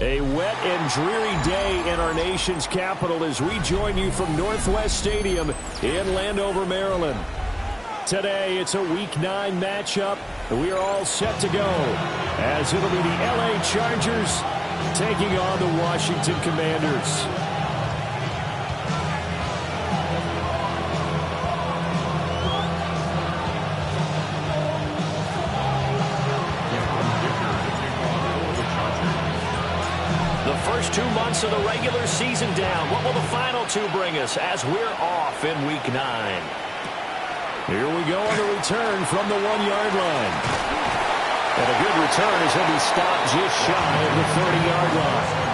A wet and dreary day in our nation's capital as we join you from Northwest Stadium in Landover, Maryland. Today, it's a Week 9 matchup, and we are all set to go as it'll be the LA Chargers taking on the Washington Commanders. First 2 months of the regular season down. What will the final 2 bring us as we're off in Week 9? Here we go on the return from the 1-yard line. And a good return as he'll be stopped just shy of the 30-yard line.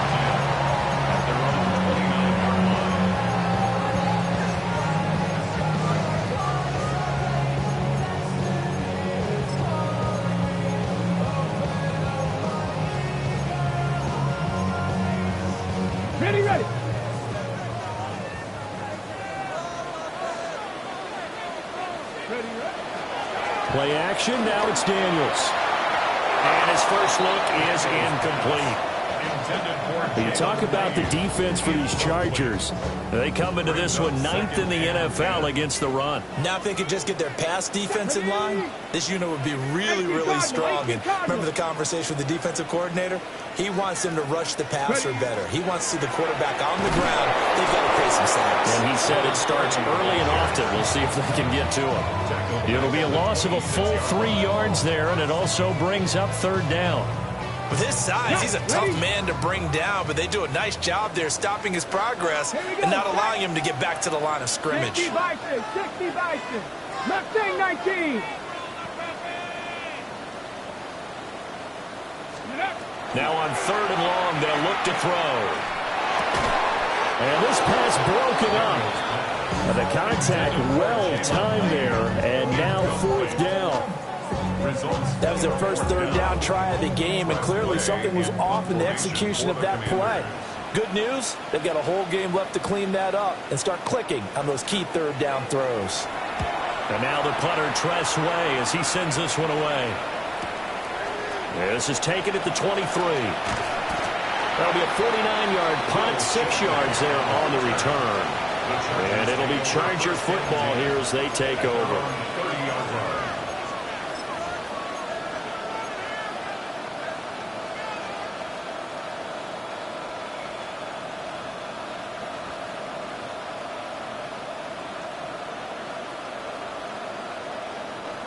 Ready. Play action, now it's Daniels. And his first look is incomplete. You talk about the defense for these Chargers. They come into this one 9th in the NFL against the run. Now if they could just get their pass defense in line, this unit would be really, really strong. And remember the conversation with the defensive coordinator? He wants them to rush the passer better. He wants to see the quarterback on the ground. They've got to pay some sacks. And he said it starts early and often. We'll see if they can get to him. It'll be a loss of a full 3 yards there, and it also brings up 3rd down. With his size, he's a tough man to bring down, but they do a nice job there stopping his progress and not allowing him to get back to the line of scrimmage. 60 Bison. Mustang 19. Now on 3rd and long, they'll look to throw. And this pass broken up. The contact well timed there, and now 4th down. That was their first 3rd down try of the game, and clearly something was off in the execution of that play. Good news, they've got a whole game left to clean that up and start clicking on those key 3rd down throws. And now the punter, Tress Way, as he sends this one away. This is taken at the 23. That'll be a 49-yard punt, 6 yards there on the return. And it'll be Charger football here as they take over.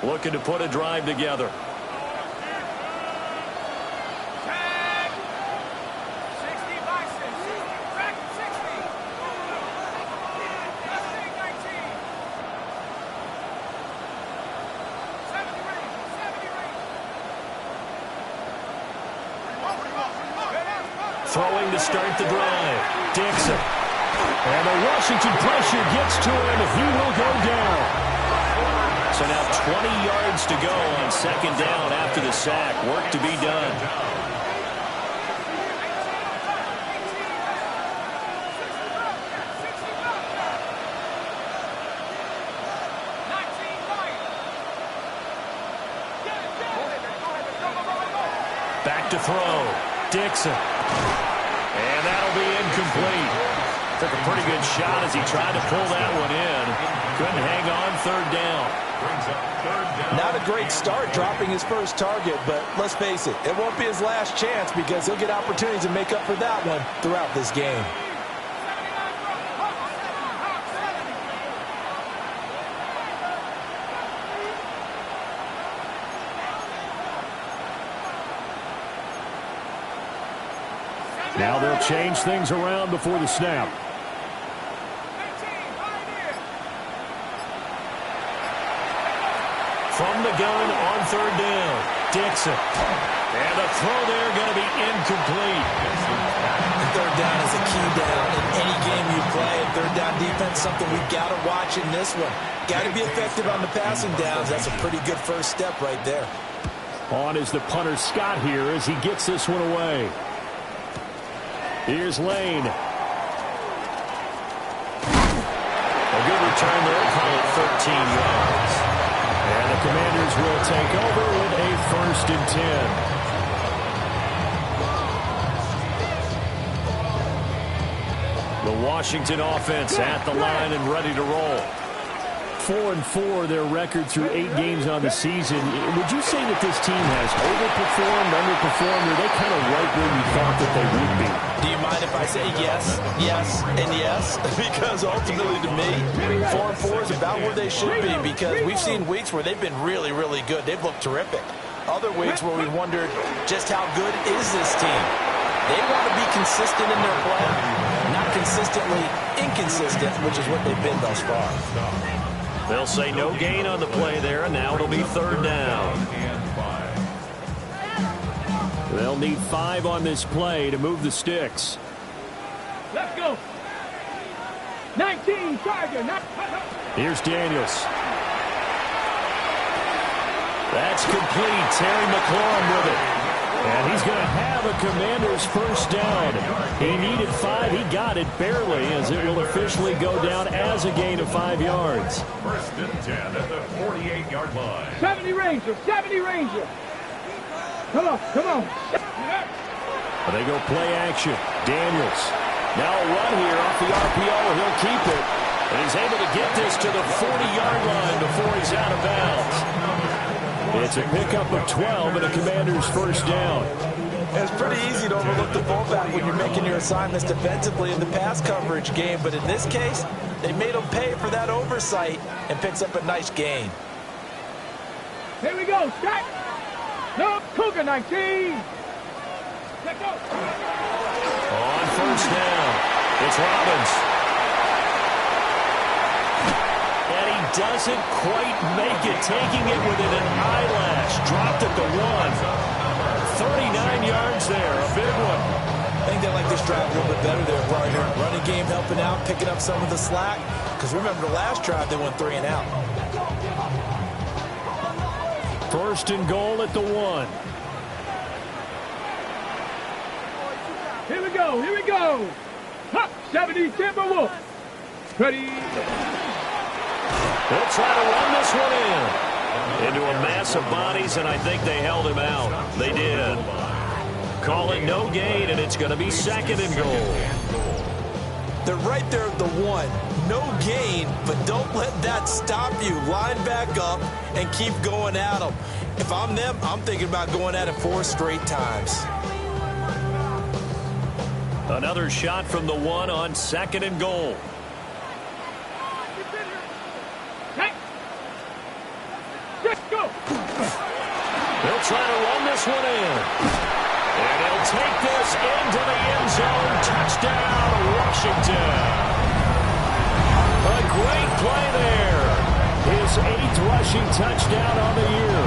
Looking to put a drive together. Throwing to start the drive. Dixon. And the Washington pressure gets to him. He will go down. So now 20 yards to go on 2nd down after the sack. Work to be done. Back to throw. Dixon. And that'll be incomplete. Took a pretty good shot as he tried to pull that one in. Couldn't hang on 3rd down. Not a great start dropping his first target, but let's face it, it won't be his last chance because he'll get opportunities to make up for that one throughout this game. Now they'll change things around before the snap. From the gun on 3rd down, Dixon. And the throw there going to be incomplete. And 3rd down is a key down in any game you play. 3rd down defense, something we've got to watch in this one. Got to be effective on the passing downs. That's a pretty good first step right there. On is the punter Scott here as he gets this one away. Here's Lane. A good return there, call it 13 yards. And the Commanders will take over with a 1st and 10. The Washington offense at the line and ready to roll. 4-4 their record through 8 games on the season. Would you say that this team has overperformed, underperformed, or are they kind of right where you thought that they would be? Do you mind if I say yes, yes, and yes? Because ultimately to me, 4-4 is about where they should be, because we've seen weeks where they've been really, really good. They've looked terrific. Other weeks where we wondered just how good is this team. They want to be consistent in their play, not consistently inconsistent, which is what they've been thus far. They'll say no gain on the play there, and now it'll be 3rd down. They'll need 5 on this play to move the sticks. Let's go. 19, Tiger. Here's Daniels. That's complete. Terry McLaurin with it. And he's going to have a Commander's first down. He needed 5. He got it barely, as it will officially go down as a gain of 5 yards. 1st and 10 at the 48-yard line. 70 Ranger, 70 Ranger. Come on, come on. They go play action. Daniels. Now a run here off the RPO. He'll keep it. And he's able to get this to the 40-yard line before he's out of bounds. It's a pickup of 12 and a Commander's first down. It's pretty easy to overlook the fullback when you're making your assignments defensively in the pass coverage game, but in this case, they made him pay for that oversight and picks up a nice gain. Here we go, Scott. No, Cougar 19. Let's go. On first down, it's Robbins. And he doesn't quite make it, taking it within an eyelash. Dropped at the 1. 39 yards there, a big one. I think they like this drive a little bit better there, partner. Running game helping out, picking up some of the slack. Because remember the last drive, they went 3 and out. 1st and goal at the 1. Here we go, here we go. Huh, 70 Timberwolves. Ready. They'll try to run this one in. Into a mass of bodies, and I think they held him out. They did. Call it no gain, and it's going to be 2nd and goal. They're right there at the 1. No gain, but don't let that stop you. Line back up and keep going at them. If I'm them, I'm thinking about going at it 4 straight times. Another shot from the 1 on 2nd and goal. They'll try to run this one in. And he'll take this into the end zone. Touchdown, Washington. A great play there. His 8th rushing touchdown on the year.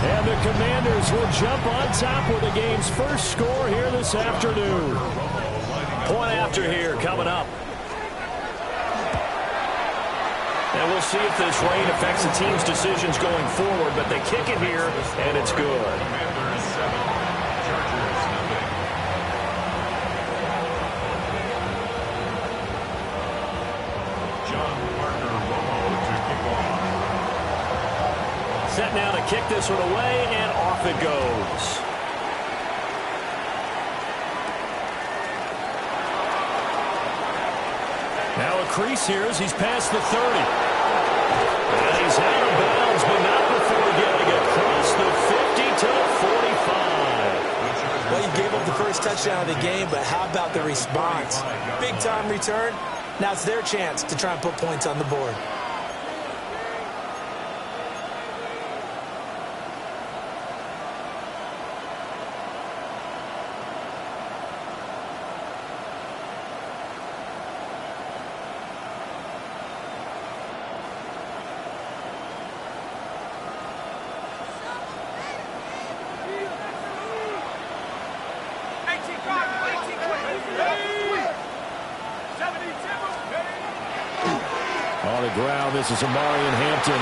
And the Commanders will jump on top with the game's first score here this afternoon. Point after here coming up. And we'll see if this rain affects the team's decisions going forward, but they kick it here, and it's good. Set now to kick this one away, and off it goes. Now a crease here as he's past the 30. And he's out of bounds, but not before getting across the 50 to the 45. Well, you gave up the first touchdown of the game, but how about the response? Big-time return. Now it's their chance to try and put points on the board. On the ground, this is Amarian Hampton.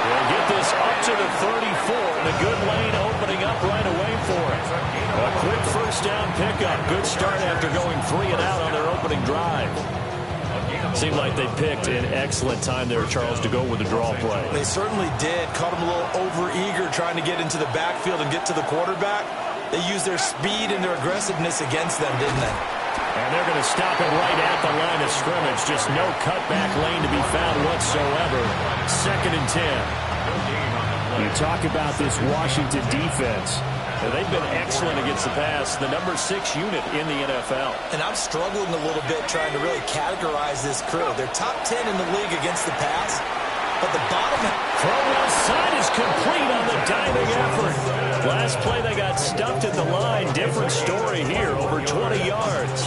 They'll get this up to the 34, and a good lane opening up right away for it. A quick first down pickup. Good start after going 3 and out on their opening drive. Seemed like they picked an excellent time there, Charles, to go with the draw play. They certainly did. Caught them a little over-eager trying to get into the backfield and get to the quarterback. They used their speed and their aggressiveness against them, didn't they? And they're going to stop him right at the line of scrimmage. Just no cutback lane to be found whatsoever. 2nd and 10. You talk about this Washington defense. They've been excellent against the pass, the number 6 unit in the NFL. And I'm struggling a little bit trying to really categorize this crew. They're top 10 in the league against the pass, but the bottom throw left side is complete on the diving effort. Last play they got stuffed at the line. Different story here, over 20 yards.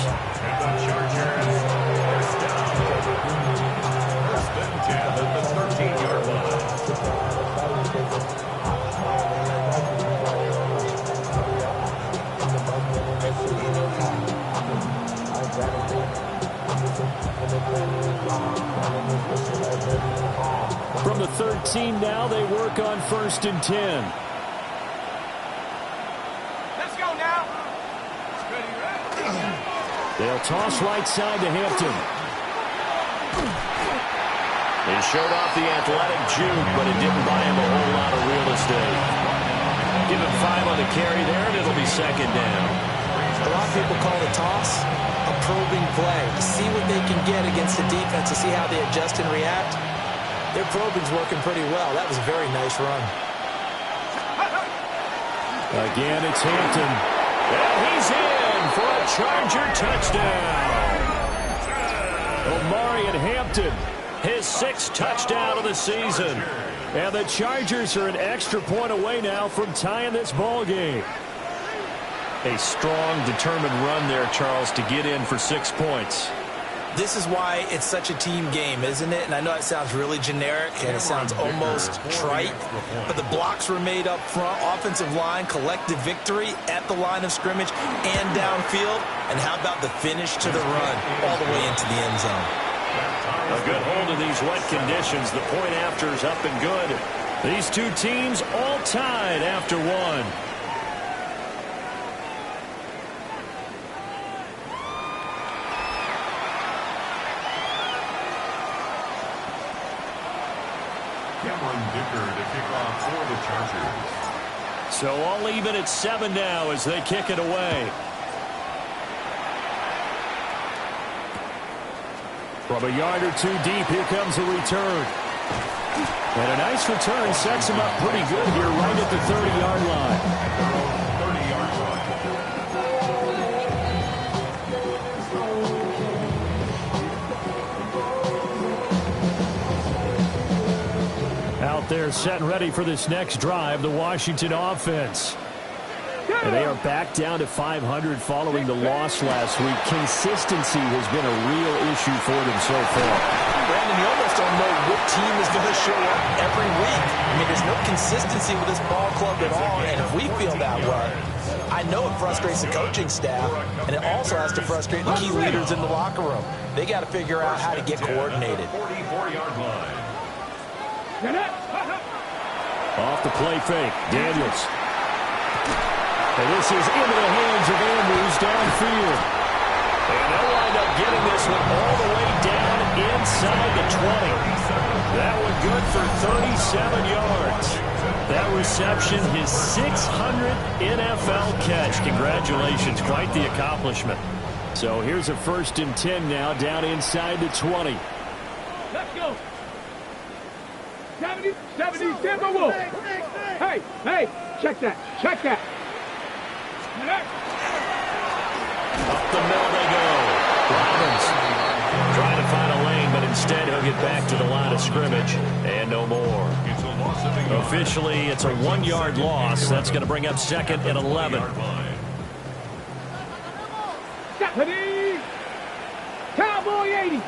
From the 13 now, they work on 1st and 10. Let's go now. They'll toss right side to Hampton. He showed off the athletic juke, but it didn't buy him a whole lot of real estate. Give him 5 on the carry there, and it'll be 2nd down. A lot of people call the toss a probing play, to see what they can get against the defense, to see how they adjust and react. Their probing's working pretty well. That was a very nice run. Again, it's Hampton. And he's in for a Charger touchdown. Omarion Hampton, his 6th touchdown of the season. And the Chargers are an extra point away now from tying this ball game. A strong, determined run there, Charles, to get in for 6 points. This is why it's such a team game, isn't it? And I know it sounds really generic and it sounds almost trite, but the blocks were made up front, offensive line, collective victory at the line of scrimmage and downfield. And how about the finish to the run all the way into the end zone? A good hold of these wet conditions. The point after is up and good. These two teams all tied after 1. Cameron Dicker to kick off for the Chargers. So all even at 7 now as they kick it away. From a yard or 2 deep, here comes a return. And a nice return sets him up pretty good here right at the 30-yard line. 30-yard line. Out there set and ready for this next drive, the Washington offense. And they are back down to 500 following the loss last week. Consistency has been a real issue for them so far. Brandon, you almost don't know what team is going to show up every week. I mean, there's no consistency with this ball club at all, and if we feel that way, I know it frustrates the coaching staff, and it also has to frustrate the key leaders in the locker room. They got to figure out how to get coordinated. 44-yard line. Off the play fake, Daniels. And this is into the hands of Andrews downfield. And they'll wind up getting this one all the way down inside the 20. That one good for 37 yards. That reception, his 600th NFL catch. Congratulations, quite the accomplishment. So here's a 1st and 10 now, down inside the 20. Let's go. 70, Denver Wolf. Hey, check that. Up the middle they go. Robbins trying to find a lane, but instead he'll get back to the line of scrimmage. And no more. Officially, it's a 1-yard loss. That's going to bring up 2nd and 11. Stephanie! Cowboy 80.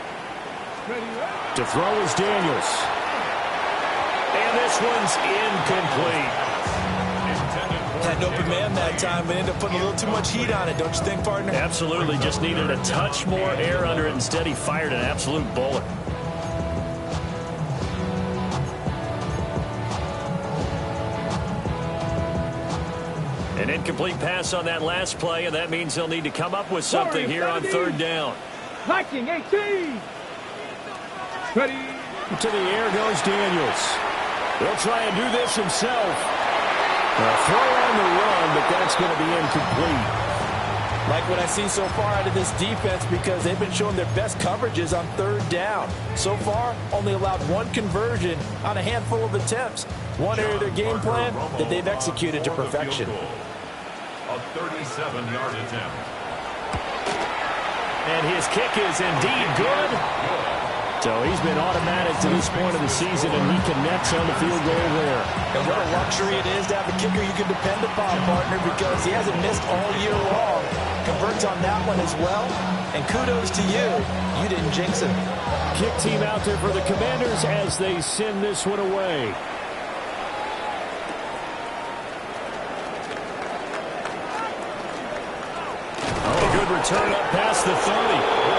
To throw is Daniels. And this one's incomplete. Had an open man that time, but ended up putting a little too much heat on it, don't you think, partner? Absolutely. Just needed a touch more air under it. Instead, he fired an absolute bullet. An incomplete pass on that last play, and that means they'll need to come up with something here on 3rd down. Viking 18. Ready. To the air goes Daniels. He'll try and do this himself. A throw on the run, but that's going to be incomplete. Like what I see so far out of this defense because they've been showing their best coverages on third down. So far, only allowed one conversion on a handful of attempts. One area of their game plan that they've executed to perfection. A 37-yard attempt. And his kick is indeed good. So he's been automatic to this point of the season, and he connects on the field goal there. And what a luxury it is to have a kicker you can depend upon, partner, because he hasn't missed all year long. Converts on that one as well. And kudos to you. You didn't jinx him. Kick team out there for the Commanders as they send this one away. Oh, good return up past the 30.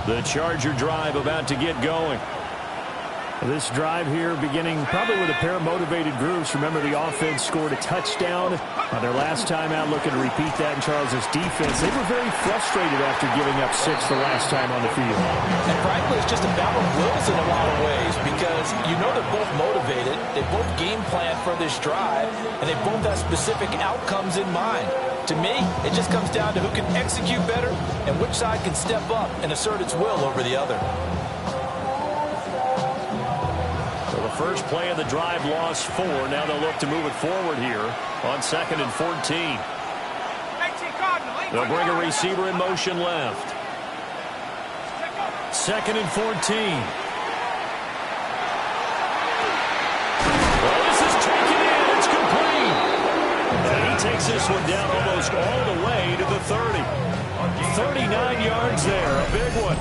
The Charger drive about to get going. This drive here beginning probably with a pair of motivated groups. Remember, the offense scored a touchdown on their last time out, looking to repeat that in Charles' defense. They were very frustrated after giving up 6 the last time on the field. And frankly, it's just a battle of wills in a lot of ways because you know they're both motivated. They both game plan for this drive, and they both have specific outcomes in mind. To me, it just comes down to who can execute better and which side can step up and assert its will over the other. So the first play of the drive lost 4. Now they'll look to move it forward here on 2nd and 14. They'll bring a receiver in motion left. 2nd and 14. Well, this is taken in. It's complete. And he takes this one down almost all the way to the 30. 39 yards there. A big one.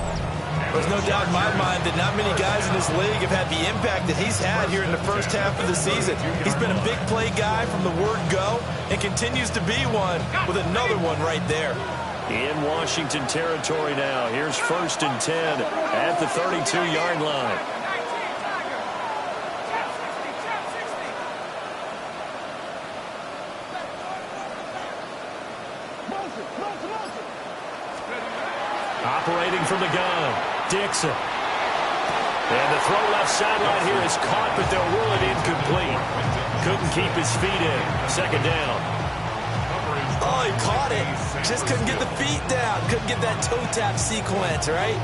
There's no doubt in my mind that not many guys in this league have had the impact that he's had here in the first half of the season. He's been a big play guy from the word go and continues to be one with another one right there. In Washington territory now. Here's 1st and 10 at the 32-yard line. Operating from the gun, Dixon. And the throw left sideline here is caught, but they'll rule it incomplete. Couldn't keep his feet in. 2nd down. Oh, he caught it. Just couldn't get the feet down. Couldn't get that toe tap sequence, right?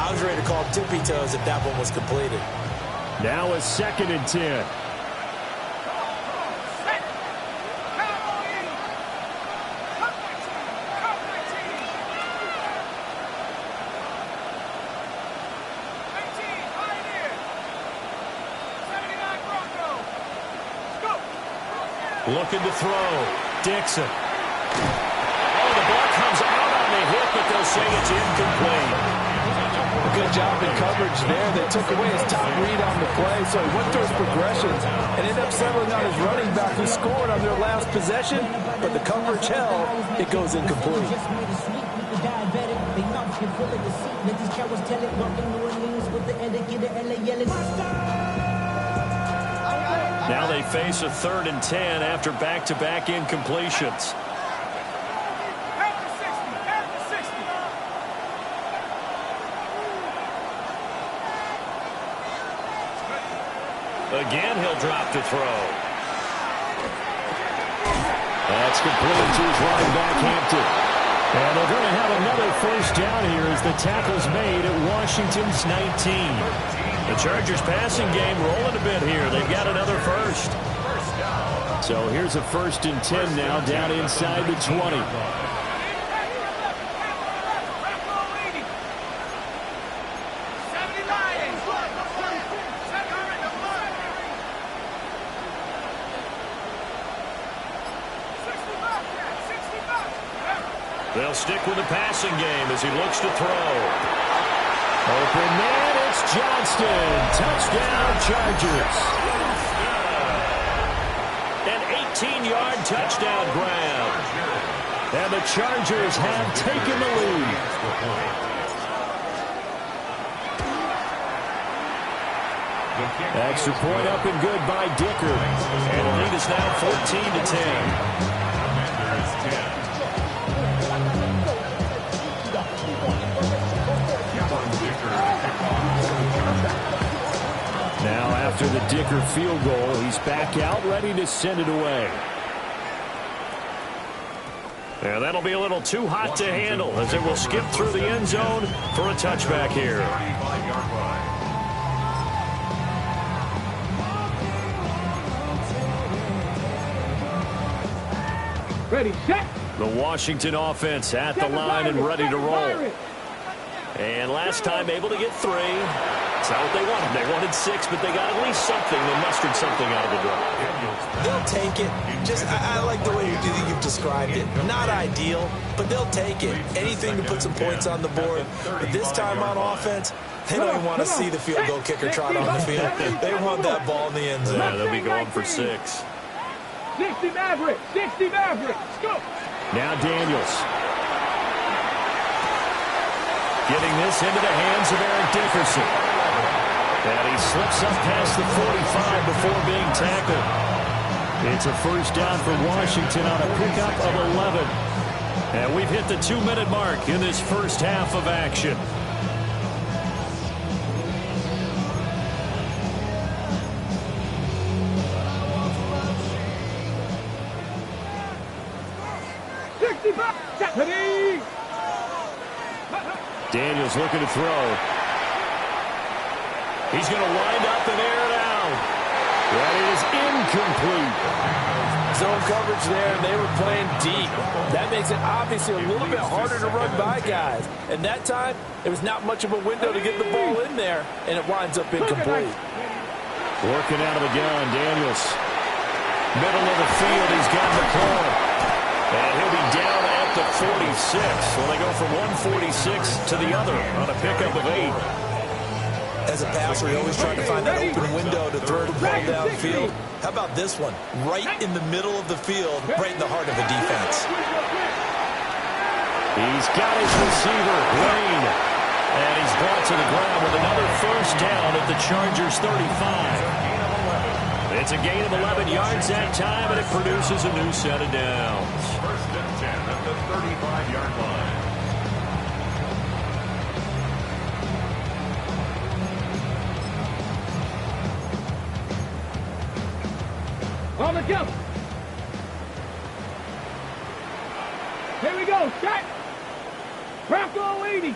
I was ready to call tippy toes if that one was completed. Now a 2nd and 10. Looking to throw. Dixon. Oh, the ball comes out on the hit, but they'll say it's incomplete. Good job in coverage there. They took away his top read on the play, so he went through his progressions and ended up settling on his running back who scored on their last possession, but the coverage held. It goes incomplete. Now they face a 3rd and 10 after back-to-back incompletions. Again, he'll drop to throw. That's complete to his running back, Hampton. And they're going to have another 1st down here as the tackle's made at Washington's 19. The Chargers passing game rolling a bit here. They've got another 1st. So here's a 1st and 10 now down inside the 20. They'll stick with the passing game as he looks to throw. Open man, it's Johnston. Touchdown, Chargers. An 18-yard touchdown grab. And the Chargers have taken the lead. Extra point up and good by Dicker. And the lead is now 14-10. Now after the Dicker field goal, he's back out ready to send it away. And that'll be a little too hot to handle as it will skip through the end zone for a touchback here. Ready, set. The Washington offense at the line and ready to roll. And last time able to get 3. It's not what they wanted. They wanted 6, but they got at least something. They mustered something out of the drive. They'll take it. I like the way you've described it. Not ideal, but they'll take it. Anything to put some points on the board. But this time on offense, they don't even want to see the field goal kicker trot on the field. They want that ball in the end zone. Yeah, they'll be going for 6. 60 Mavericks. 60 Mavericks. Go. Now Daniels. Getting this into the hands of Eric Dickerson. And he slips up past the 45 before being tackled. It's a first down for Washington on a pickup of 11. And we've hit the 2-minute mark in this first half of action. Daniels looking to throw. He's going to wind up and air it out. That is incomplete. Zone coverage there, and they were playing deep. That makes it obviously a little bit harder to run by guys. And that time, there was not much of a window to get the ball in there, and it winds up incomplete. Working out of the gun, Daniels. Middle of the field, he's got McCall. And he'll be down at the 46. Well, they go from 146 to the other on a pickup of 8. As a passer, you're always trying to find that open window to throw the ball downfield. How about this one? Right in the middle of the field, right in the heart of a defense. He's got his receiver, Wayne. And he's brought to the ground with another first down at the Chargers' 35. It's a gain of 11 yards that time, and it produces a new set of downs. First and 10 at the 35-yard line. On the jump. Here we go. Set. Bronco 80.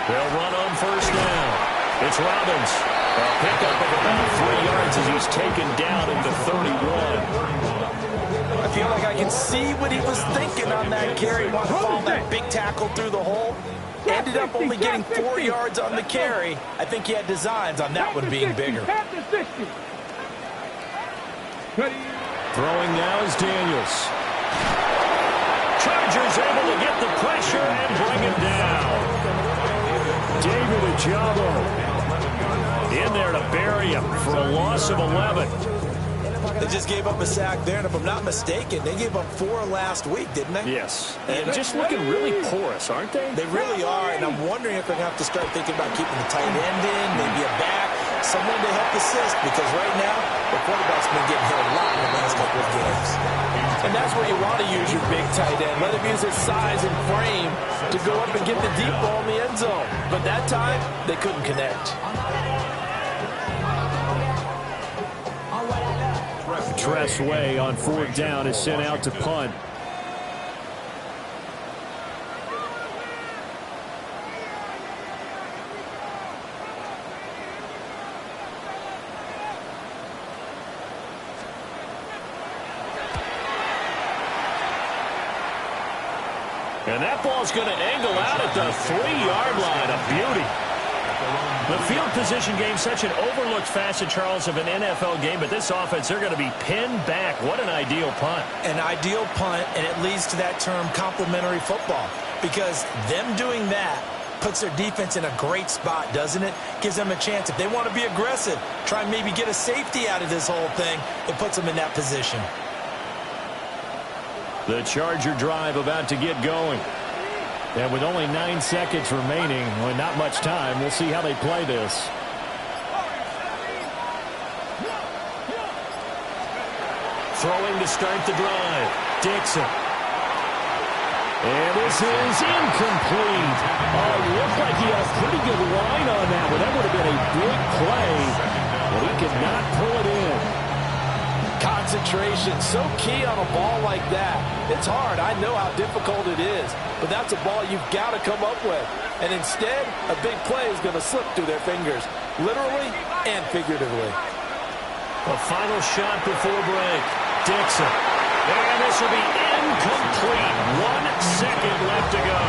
They'll run on first down. It's Robbins. A pickup of about 3 yards as he's taken down into 31. I feel like I can see what he was thinking on that carry. Wanted to follow that big tackle through the hole. Ended up only getting 4 yards on the carry. I think he had designs on that one being bigger. Throwing now is Daniels. Chargers able to get the pressure and bring him down. David Ojabo in there to bury him for a loss of 11. They just gave up a sack there, and if I'm not mistaken, they gave up 4 last week, didn't they? Yes. And just looking really porous, aren't they? They really are, and I'm wondering if they're going to have to start thinking about keeping the tight end in, maybe a back, someone to help assist, because right now, the quarterback's been getting hit a lot in the last couple of games. And that's where you want to use your big tight end. Let him use his size and frame to go up and get the deep ball in the end zone. But that time, they couldn't connect. Tress Way on 4th down is sent out to punt. And that ball's going to angle out at the 3-yard line. A beauty. The field position game, such an overlooked facet, Charles, of an NFL game, but this offense, they're going to be pinned back. What an ideal punt. An ideal punt, and it leads to that term complementary football, because them doing that puts their defense in a great spot, doesn't it? Gives them a chance. If they want to be aggressive, try and maybe get a safety out of this whole thing, it puts them in that position. The Charger drive about to get going. And with only 9 seconds remaining, well, not much time, we'll see how they play this. Throwing to start the drive. Dixon. And this is incomplete. Oh, it looked like he had a pretty good line on that one. That would have been a big play, but he could not pull it in. Concentration, so key on a ball like that. It's hard. I know how difficult it is, but that's a ball you've got to come up with. And instead, a big play is going to slip through their fingers, literally and figuratively. A final shot before break. Dixon. And this will be incomplete. 1 second left to go.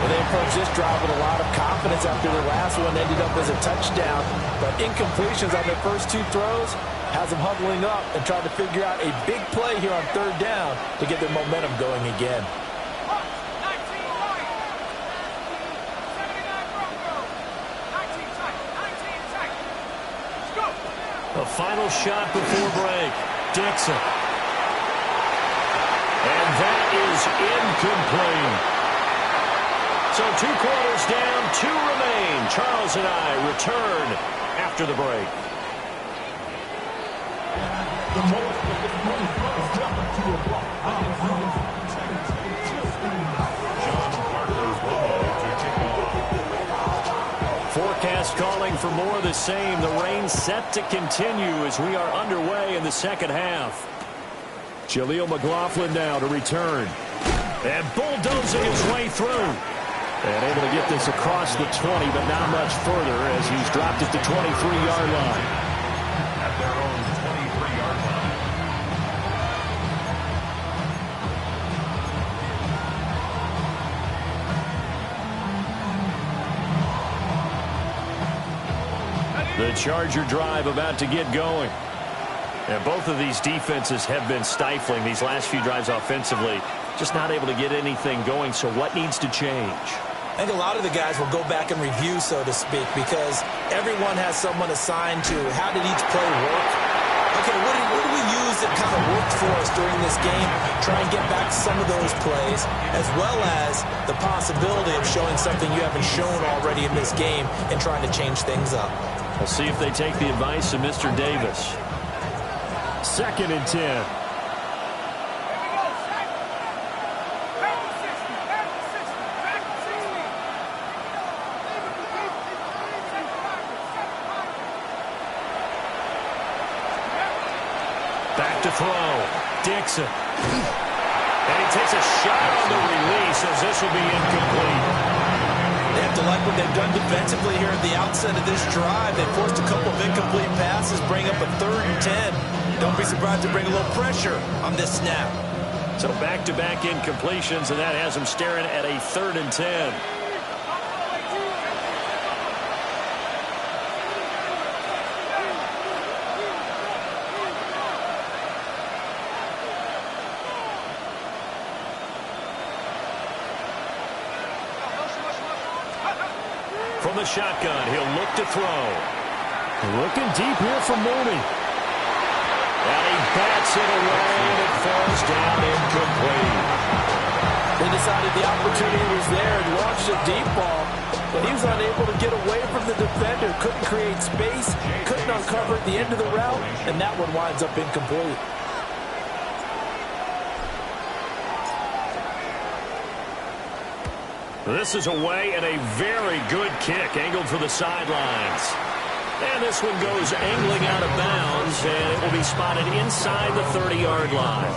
Well, they approached this drive with a lot of confidence after their last one ended up as a touchdown. But incompletions on their first 2 throws has them huddling up and trying to figure out a big play here on 3rd down to get their momentum going again. A final shot before break. Dixon. And that is incomplete. So 2 quarters down, 2 remain. Charles and I return after the break. Forecast calling for more of the same. The rain set to continue as we are underway in the second half. Jaleel McLaughlin now to return. And bulldozing his way through. And able to get this across the 20, but not much further as he's dropped at the 23-yard line. At their own 23-yard line. The Charger drive about to get going. And both of these defenses have been stifling these last few drives offensively. Just not able to get anything going, so what needs to change? I think a lot of the guys will go back and review, so to speak, because everyone has someone assigned to how did each play work. Okay, what do we use that kind of worked for us during this game? Try and get back some of those plays, as well as the possibility of showing something you haven't shown already in this game and trying to change things up. We'll see if they take the advice of Mr. Davis. 2nd and 10. Back to throw. Dixon. And he takes a shot on the release as this will be incomplete. They have to like what they've done defensively here at the outset of this drive. They forced a couple of incomplete passes, bring up a 3rd and 10. Don't be surprised to bring a little pressure on this snap. So back-to-back incompletions, and that has them staring at a 3rd and 10. From the shotgun, he'll look to throw. Looking deep here for Mooney. And he bats it away, and it falls down incomplete. They decided the opportunity was there and launched a deep ball, but he was unable to get away from the defender. Couldn't create space, couldn't uncover at the end of the route, and that one winds up incomplete. This is away and a very good kick angled for the sidelines. And this one goes angling out of bounds, and it will be spotted inside the 30-yard line.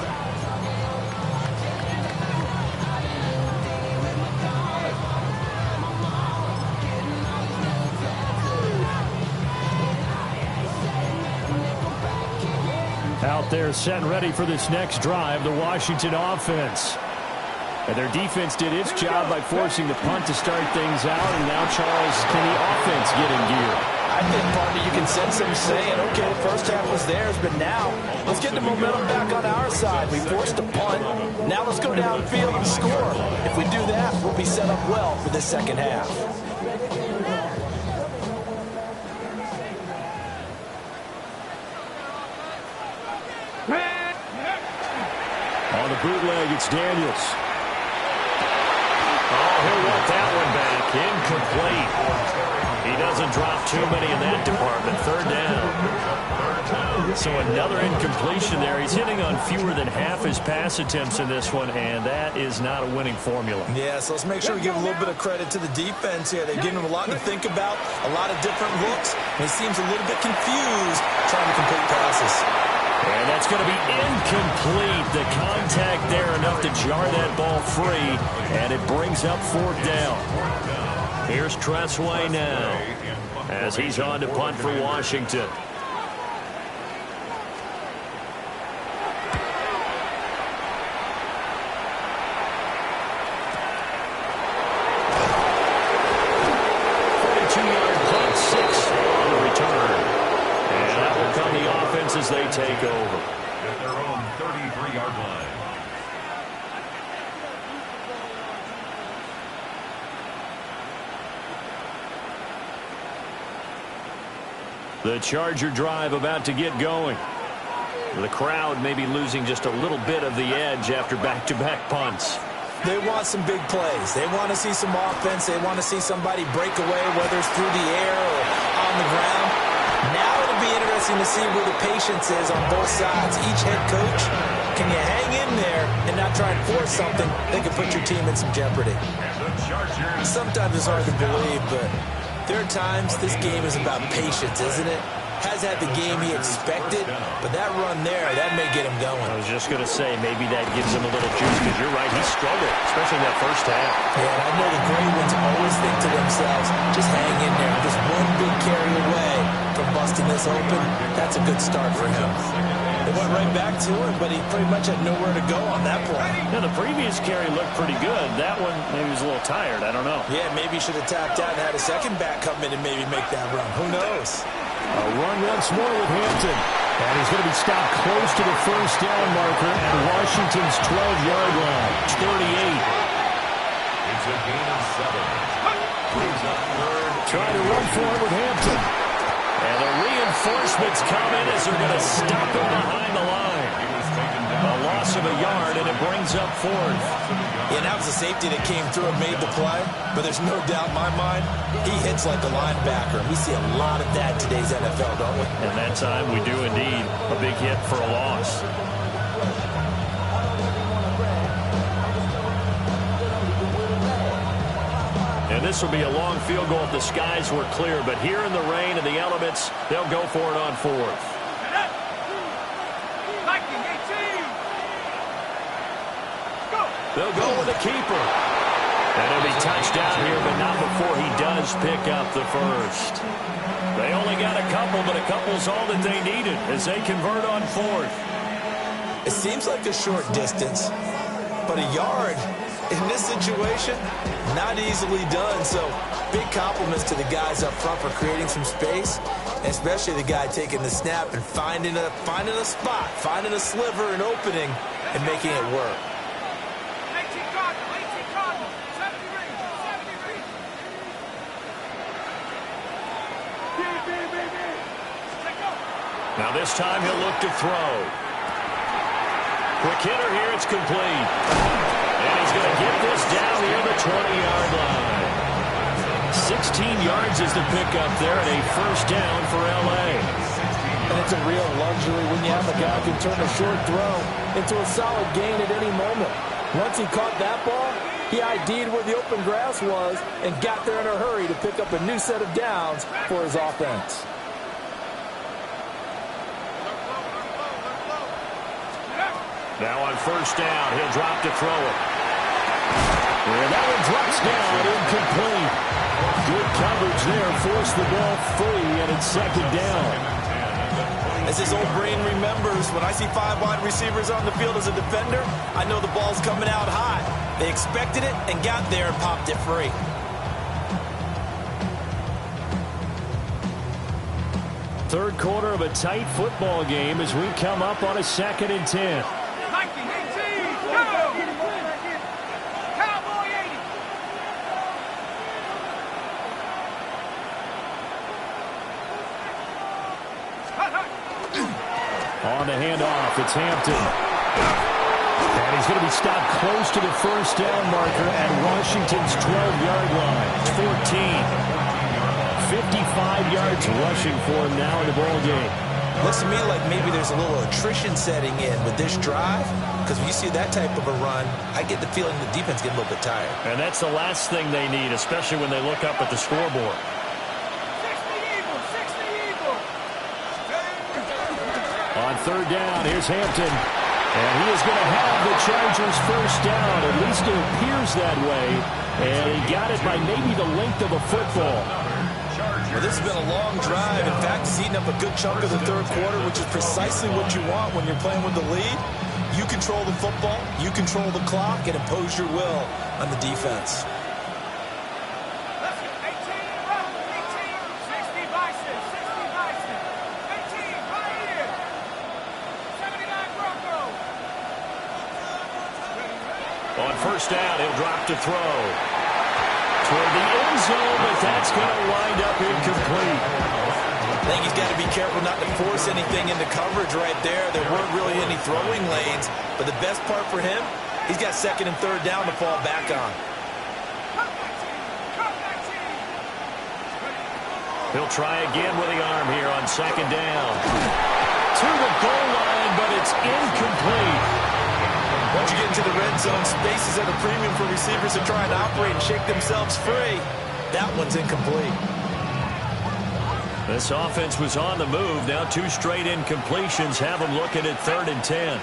Out there set and ready for this next drive, the Washington offense. And their defense did its job by forcing the punt to start things out, and now, Charles, can the offense get in gear? I think, partner, you can sense them saying, okay, the first half was theirs, but now let's get the momentum back on our side. We forced a punt. Now let's go downfield and score. If we do that, we'll be set up well for this second half. On the bootleg, it's Daniels. he'll want that one back. Incomplete. He doesn't drop too many in that department. Third down. So another incompletion there. He's hitting on fewer than half his pass attempts in this one, and that is not a winning formula. Yeah, so let's make sure we give a little bit of credit to the defense here. They're giving him a lot to think about, a lot of different looks, and he seems a little bit confused trying to complete passes. And that's going to be incomplete. The contact there enough to jar that ball free, and it brings up fourth down. Here's Tressway now as he's on to punt for Washington. As they take over at their own 33-yard line. The Charger drive about to get going. The crowd may be losing just a little bit of the edge after back-to-back punts. They want some big plays. They want to see some offense. They want to see somebody break away, whether it's through the air or on the ground. Now it'll be interesting to see where the patience is on both sides. Each head coach, can you hang in there and not try and force something that can put your team in some jeopardy? Sometimes it's hard to believe, but there are times this game is about patience, isn't it? Has had the game he expected, but that run there, that may get him going. I was just going to say, maybe that gives him a little juice, because you're right, he struggled, especially in that first half. Yeah, and I know the great ones always think to themselves, just hang in there. Just one big carry away from busting this open. That's a good start for him. They went right back to him, but he pretty much had nowhere to go on that play. Yeah, the previous carry looked pretty good. That one, maybe he was a little tired. I don't know. Yeah, maybe he should have tapped out and had a second back come in and maybe make that run. Who knows? A run once more with Hampton. And he's going to be stopped close to the first down marker at Washington's 12-yard line. 38. It's a gain of 7. Brings up third. Trying to run for it with Hampton. And the reinforcements come in as they're going to stop him behind the line. A loss of a yard, and it brings up fourth. Yeah, that was a safety that came through and made the play, but there's no doubt in my mind, he hits like a linebacker. We see a lot of that in today's NFL, don't we? And that time we do indeed. A big hit for a loss. And this will be a long field goal if the skies were clear, but here in the rain and the elements, they'll go for it on fourth. They'll go with the keeper. And he'll be touched down here, but not before he does pick up the first. They only got a couple, but a couple's all that they needed as they convert on fourth. It seems like a short distance, but a yard in this situation, not easily done. So big compliments to the guys up front for creating some space, especially the guy taking the snap and finding a spot, finding a sliver, an opening, and making it work. Now this time he'll look to throw. Quick hitter here, it's complete. And he's going to get this down near the 20-yard line. 16 yards is the pickup there, and a first down for L.A. And it's a real luxury when you have a guy who can turn a short throw into a solid gain at any moment. Once he caught that ball, he ID'd where the open grass was and got there in a hurry to pick up a new set of downs for his offense. Now on first down, he'll drop to throw it. And that one drops down, incomplete. Good coverage there, forced the ball free, and it's second down. As his old brain remembers, when I see 5 wide receivers on the field as a defender, I know the ball's coming out high. They expected it and got there and popped it free. Third quarter of a tight football game as we come up on a 2nd and 10. On the handoff, it's Hampton. And he's going to be stopped close to the first down marker at Washington's 12-yard line. It's 14. 55 yards rushing for him now in the ball game. Looks to me like maybe there's a little attrition setting in with this drive, because when you see that type of a run, I get the feeling the defense getting a little bit tired. And that's the last thing they need, especially when they look up at the scoreboard. 60 Eagles. On third down, here's Hampton. And he is going to have the Chargers first down. At least it appears that way. And he got it by maybe the length of a football. Well, this has been a long drive. In fact, it's eaten up a good chunk of the third quarter, which is precisely what you want when you're playing with the lead. You control the football, you control the clock, and impose your will on the defense. 18, 60 Bison, 60 Bison. 18, right here. 79 Broncos. On first down, he'll drop to throw. Toward the end zone, but that's going to wind up incomplete. I think he's got to be careful not to force anything into coverage right there. There weren't really any throwing lanes, but the best part for him, he's got second and third down to fall back on. He'll try again with the arm here on second down. To the goal line, but it's incomplete. Once you get into the red zone, space is at a premium for receivers to try and operate and shake themselves free. That one's incomplete. This offense was on the move. Now two straight incompletions have them looking at 3rd and 10.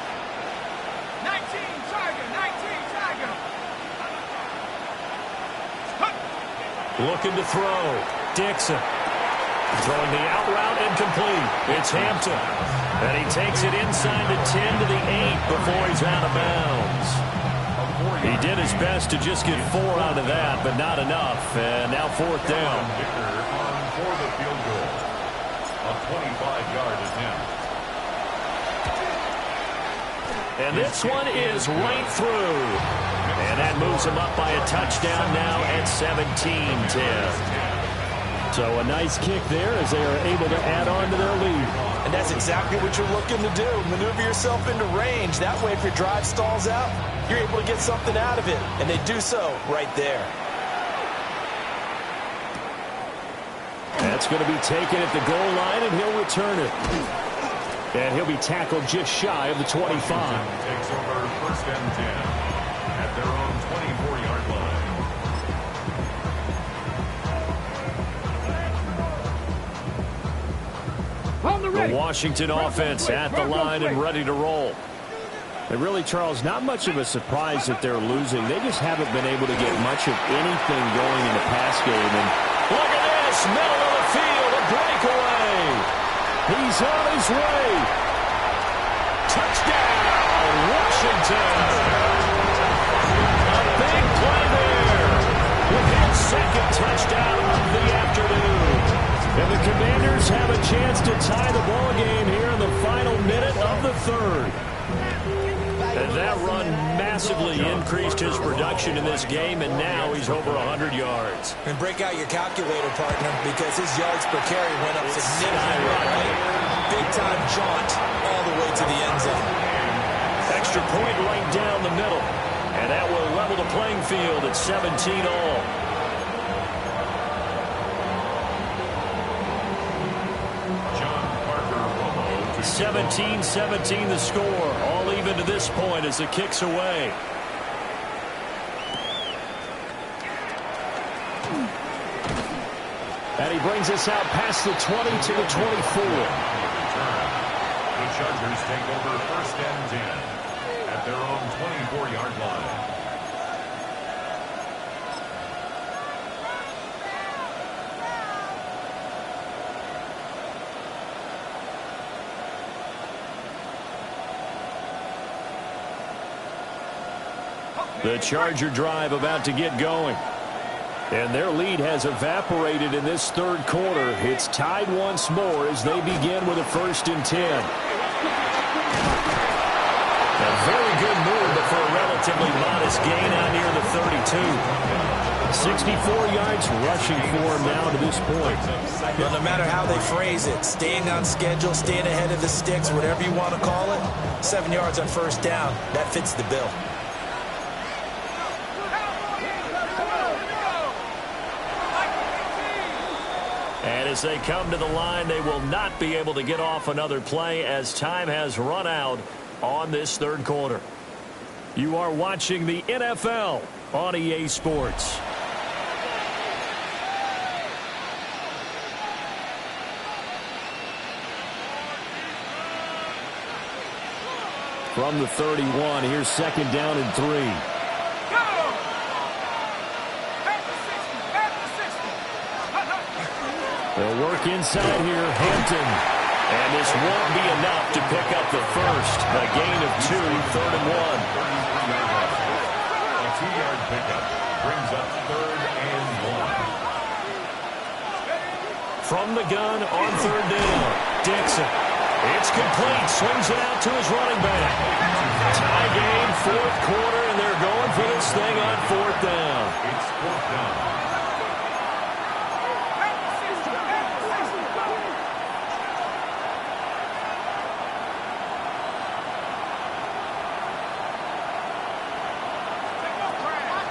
19 Tiger, 19 Tiger. Looking to throw. Dixon. Throwing the out route incomplete. It's Hampton. And he takes it inside the 10 to the 8 before he's out of bounds. He did his best to just get 4 out of that, but not enough. And now 4th down. For the field goal. A 25-yard attempt. And this one is right through. And that moves him up by a touchdown now at 17-10. So a nice kick there as they are able to add on to their lead. And that's exactly what you're looking to do. Maneuver yourself into range. That way, if your drive stalls out, you're able to get something out of it. And they do so right there. That's going to be taken at the goal line, and he'll return it. And he'll be tackled just shy of the 25. Takes over 1st and 10 at their own 24-yard line. The Washington offense at the line and ready to roll. And really, Charles, not much of a surprise that they're losing. They just haven't been able to get much of anything going in the pass game. And look at this, middle of the field, a breakaway. He's on his way. Touchdown, Washington. A big play there with his second touchdown of the afternoon. And the Commanders have a chance to tie the ball game here in the final minute of the 3rd. And that run massively increased his production in this game, and now he's over 100 yards. And break out your calculator, partner, because his yards per carry went up significantly, right? Big-time jaunt all the way to the end zone. Extra point right down the middle. And that will level the playing field at 17-all. 17-17 the score. All even to this point as the kick's away. And he brings us out past the 20 to the 24. The Chargers take over 1st and 10 at their own 24-yard line. The Charger drive about to get going. And their lead has evaporated in this 3rd quarter. It's tied once more as they begin with a 1st and 10. A very good move, but for a relatively modest gain out near the 32. 64 yards rushing for him now to this point. Well, no matter how they phrase it, staying on schedule, staying ahead of the sticks, whatever you want to call it, 7 yards on first down. That fits the bill. And as they come to the line, they will not be able to get off another play as time has run out on this third quarter. You are watching the NFL on EA Sports. From the 31, here's second down and 3. They'll work inside here, Hampton. And this won't be enough to pick up the first. A gain of 2, third and 1. A 2-yard pickup brings up third and 1. From the gun on third down, Dixon. It's complete. Swings it out to his running back. Tie game, fourth quarter, and they're going for this thing on fourth down. It's fourth down.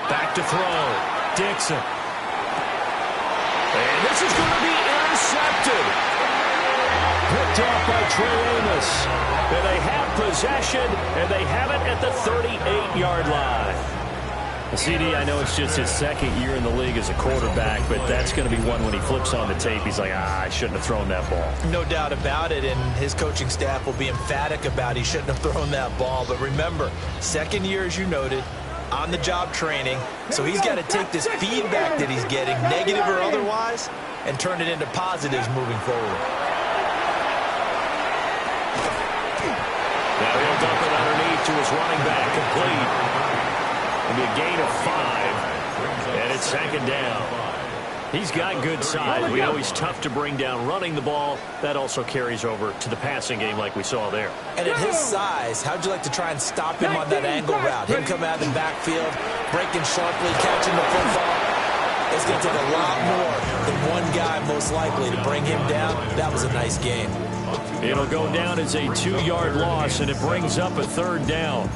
Back to throw. Dixon. And this is going to be intercepted. Picked off by Trey Amos. And they have possession, and they have it at the 38-yard line. CD, I know it's just his second year in the league as a quarterback, but that's going to be one when he flips on the tape. He's like, I shouldn't have thrown that ball. No doubt about it, and his coaching staff will be emphatic about he shouldn't have thrown that ball. But remember, second year, as you noted, on-the-job training, so he's got to take this feedback that he's getting, negative or otherwise, and turn it into positives moving forward. Now he'll dump it underneath to his running back, complete. It'll be a gain of 5, and it's second down. He's got good size. We know he's tough to bring down running the ball. That also carries over to the passing game like we saw there. And at his size, how'd you like to try and stop him on that angle route? Him come out of the backfield, breaking sharply, catching the football. It's going to take a lot more than one guy most likely to bring him down. That was a nice game. It'll go down as a 2-yard loss, and it brings up a third down.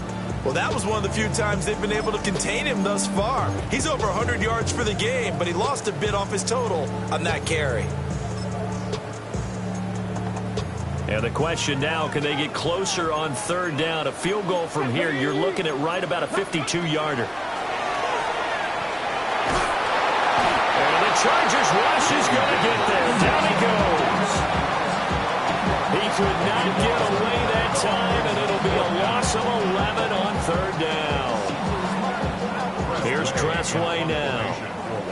Well, that was one of the few times they've been able to contain him thus far. He's over 100 yards for the game, but he lost a bit off his total on that carry. And the question now, can they get closer on third down? A field goal from here, you're looking at right about a 52-yarder. And the Chargers rush is going to get there. Down he goes. He could not get away that time, and it'll be a loss of 11 on third down. Here's Tressway now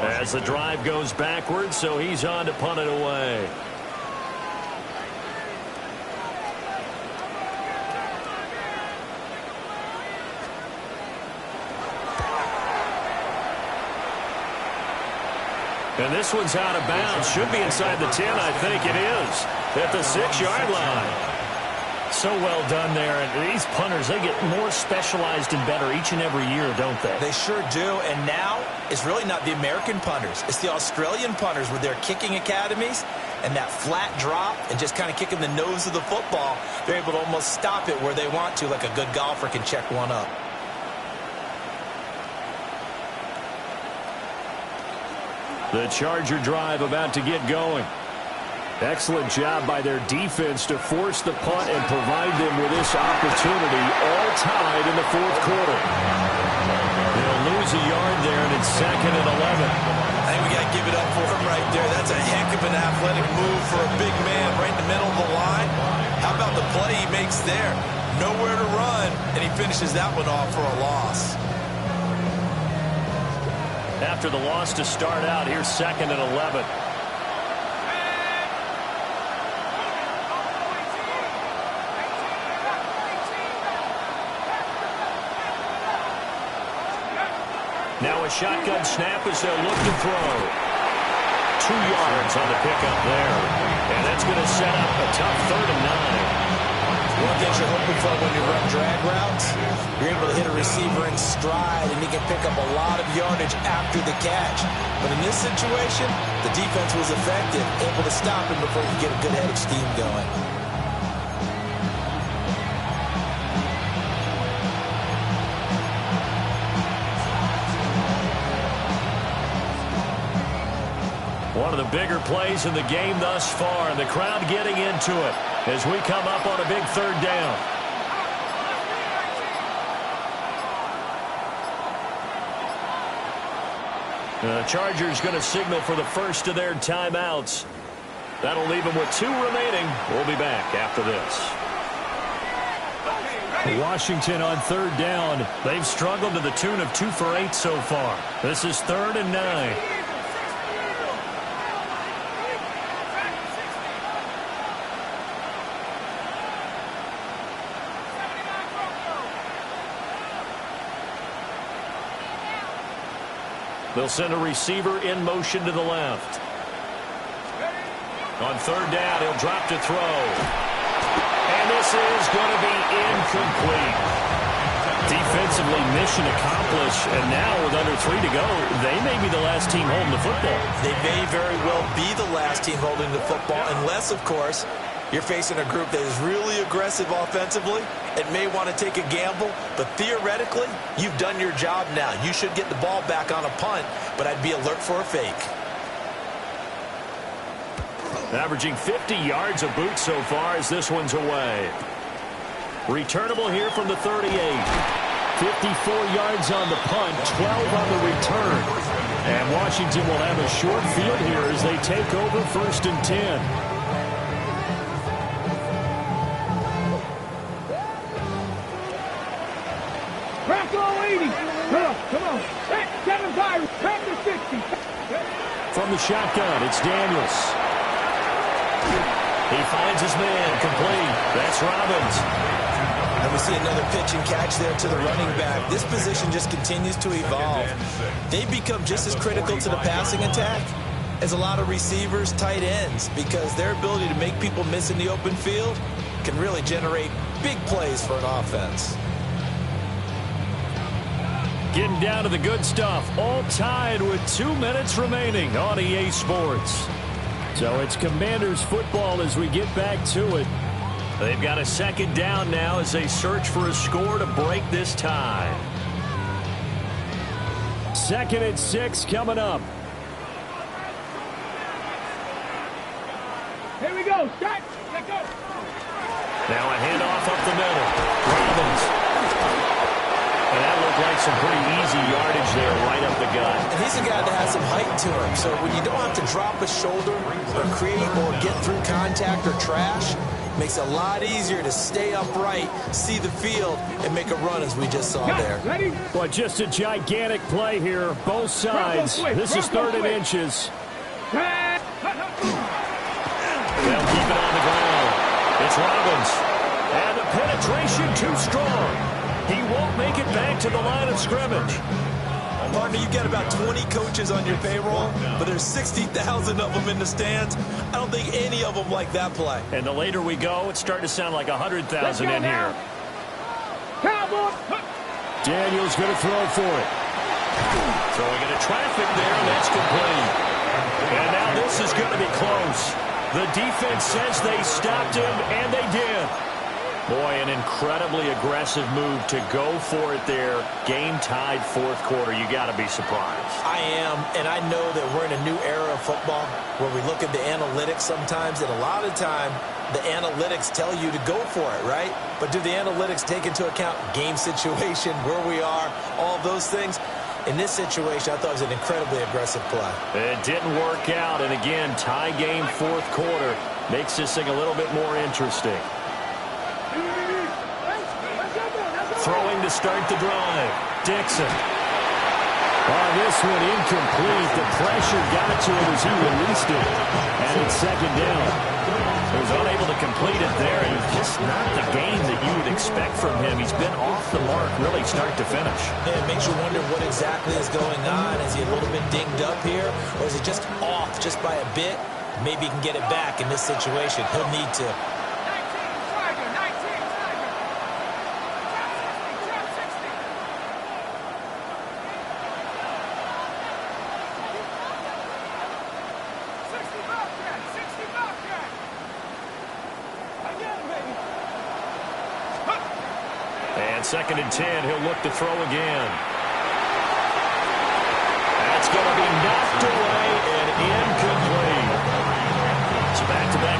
as the drive goes backwards, so he's on to punt it away. And this one's out of bounds. Should be inside the 10, I think it is. At the 6-yard line. So well done there. And these punters, they get more specialized and better each and every year, don't they? They sure do. And now it's really not the American punters. It's the Australian punters with their kicking academies and that flat drop and just kind of kicking the nose of the football. They're able to almost stop it where they want to, like a good golfer can check one up. The Charger drive about to get going. Excellent job by their defense to force the punt and provide them with this opportunity, all tied in the fourth quarter. They'll lose a yard there, and it's second and 11. I think we got to give it up for him right there. That's a heck of an athletic move for a big man right in the middle of the line. How about the play he makes there? Nowhere to run, and he finishes that one off for a loss. After the loss to start out, here's second and 11. Now a shotgun snap as they'll look to throw. 2 yards on the pickup there. And that's going to set up a tough third and 9. One thing you're hoping for when you run drag routes, you're able to hit a receiver in stride and he can pick up a lot of yardage after the catch. But in this situation, the defense was effective, able to stop him before he could get a good head of steam going. one of the bigger plays in the game thus far, and the crowd getting into it as we come up on a big third down. The Chargers going to signal for the first of their timeouts. That'll leave them with 2 remaining. We'll be back after this. Washington on third down. They've struggled to the tune of 2 for 8 so far. This is 3rd and 9. They'll send a receiver in motion to the left. On third down, he'll drop to throw. And this is going to be incomplete. Defensively, mission accomplished. And now with under 3 to go, they may be the last team holding the football. They may very well be the last team holding the football, unless, of course, you're facing a group that is really aggressive offensively and may want to take a gamble. But theoretically, you've done your job now. You should get the ball back on a punt, but I'd be alert for a fake. Averaging 50 yards a boot so far as this one's away. Returnable here from the 38. 54 yards on the punt, 12 on the return. And Washington will have a short field here as they take over 1st and 10. Crack all 80. Come on. 75. Crack the 60. From the shotgun, it's Daniels. He finds his man, complete. That's Robbins. And we see another pitch and catch there to the running back. This position just continues to evolve. They become just as critical to the passing attack as a lot of receivers, tight ends, because their ability to make people miss in the open field can really generate big plays for an offense. Getting down to the good stuff. All tied with 2 minutes remaining on EA Sports. So it's Commanders football as we get back to it. They've got a second down now as they search for a score to break this tie. 2nd and 6 coming up. Here we go. Start. Let go. Now a handoff up the middle. Robbins. And that looked like some pretty easy yardage there right up the gut. And he's a guy that has some height to him. So when you don't have to drop a shoulder or create or get through contact or trash, it makes it a lot easier to stay upright, see the field, and make a run as we just saw there. Ready? But just a gigantic play here, both sides. This is 3rd and inches. They'll keep it on the ground. It's Robbins. And the penetration too strong. He won't make it back to the line of scrimmage. Partner, you get about 20 coaches on your payroll, but there's 60,000 of them in the stands. I don't think any of them like that play. And the later we go, it's starting to sound like 100,000 in here. Cowboy. Daniels going to throw for it. Throwing into traffic there, and that's complete. And now this is going to be close. The defense says they stopped him, and they did. Boy, an incredibly aggressive move to go for it there. Game tied 4th quarter. You got to be surprised. I am, and I know that we're in a new era of football where we look at the analytics sometimes, and a lot of time the analytics tell you to go for it, right? But do the analytics take into account game situation, where we are, all those things? In this situation, I thought it was an incredibly aggressive play. It didn't work out, and again, tie game 4th quarter makes this thing a little bit more interesting. Throwing to start the drive. Dixon. Oh, this one incomplete. The pressure got to him as he released it. And it's 2nd down. He was unable to complete it there, and just not the game that you would expect from him. He's been off the mark really start to finish. Yeah, it makes you wonder what exactly is going on. Is he a little bit dinged up here, or is it just off just by a bit? Maybe he can get it back in this situation. He'll need to. And 2nd and 10, he'll look to throw again. That's going to be knocked away and incomplete.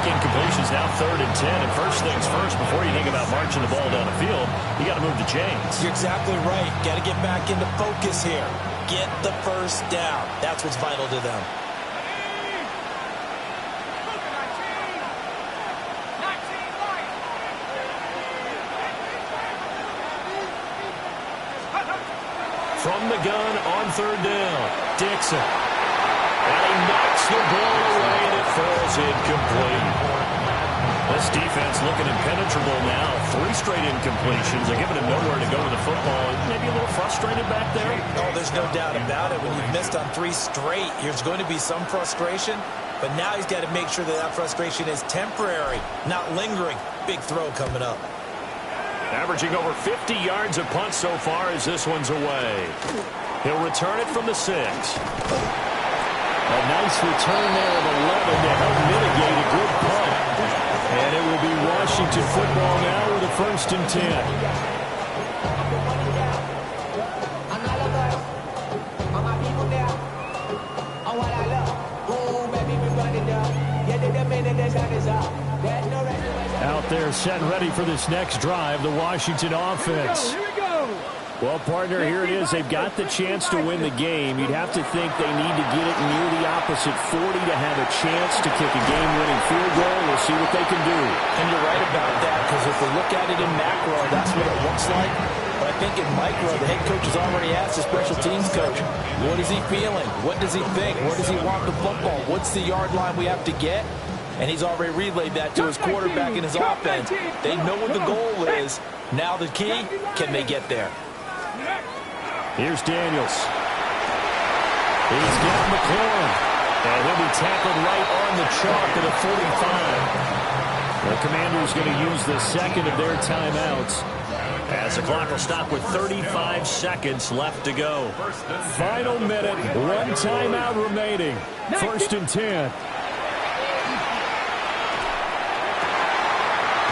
incompletions, now 3rd and 10. And first things first, before you think about marching the ball down the field, you got to move the chains. You're exactly right. Got to get back into focus here. Get the first down. That's what's vital to them. From the gun on 3rd down, Dixon. And he knocks the ball away, and it falls incomplete. This defense looking impenetrable now. 3 straight incompletions. They're giving him nowhere to go with the football. Maybe a little frustrated back there. Oh, there's no doubt about it. When you've missed on 3 straight, there's going to be some frustration. But now he's got to make sure that that frustration is temporary, not lingering. Big throw coming up. Averaging over 50 yards a punt so far as this one's away. He'll return it from the 6. A nice return there of 11 to help mitigate a good punt. And it will be Washington football now with a 1st and 10. Out there set and ready for this next drive, the Washington offense. Here we go. Well, partner, here it is. They've got the chance to win the game. You'd have to think they need to get it near the opposite 40 to have a chance to kick a game-winning field goal. We'll see what they can do. And you're right about that, because if we look at it in macro, that's what it looks like. But I think in micro, the head coach has already asked the special teams coach, what is he feeling? What does he think? Where does he want the football? What's the yard line we have to get? And he's already relayed that to his quarterback and his offense. They know what the goal is. Now the key, can they get there? Here's Daniels. He's got McLaurin. And he'll be tackled right on the chalk at the 45. The Commanders going to use the second of their timeouts, as the clock will stop with 35 seconds left to go. Final minute, 1 timeout remaining. 1st and 10.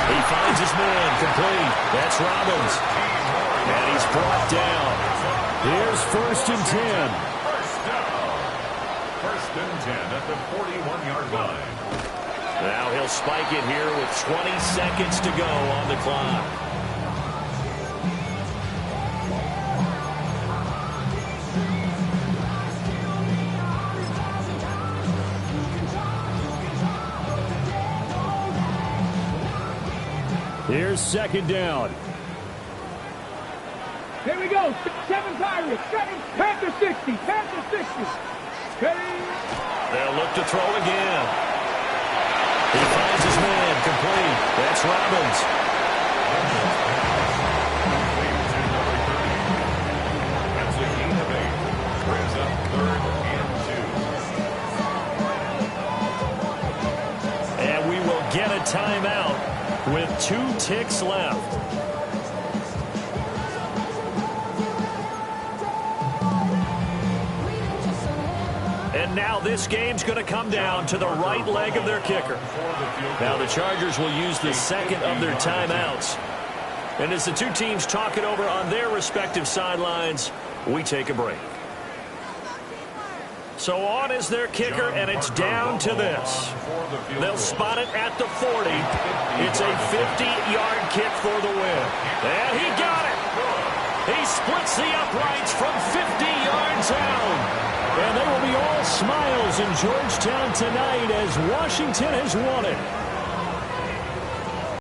He finds his man, complete. That's Robbins. And he's brought down. Here's 1st and 10. 1st and 10 at the 41-yard line. Now he'll spike it here with 20 seconds to go on the clock. Here's 2nd down. Here we go. 7 Pirates. 7 Panther 60. Panther 60. Ready? They'll look to throw again. He finds his man, complete. That's Robbins. That's a gain of 8. Brings up 3rd and 2. And we will get a timeout with 2 ticks left. And now this game's going to come down to the right leg of their kicker. Now the Chargers will use the second of their timeouts. And as the 2 teams talk it over on their respective sidelines, we take a break. So on is their kicker, and it's down to this. They'll spot it at the 40. It's a 50-yard kick for the win. And he got it. He splits the uprights from 50 yards out. And they will be all smiles in Georgetown tonight as Washington has won it.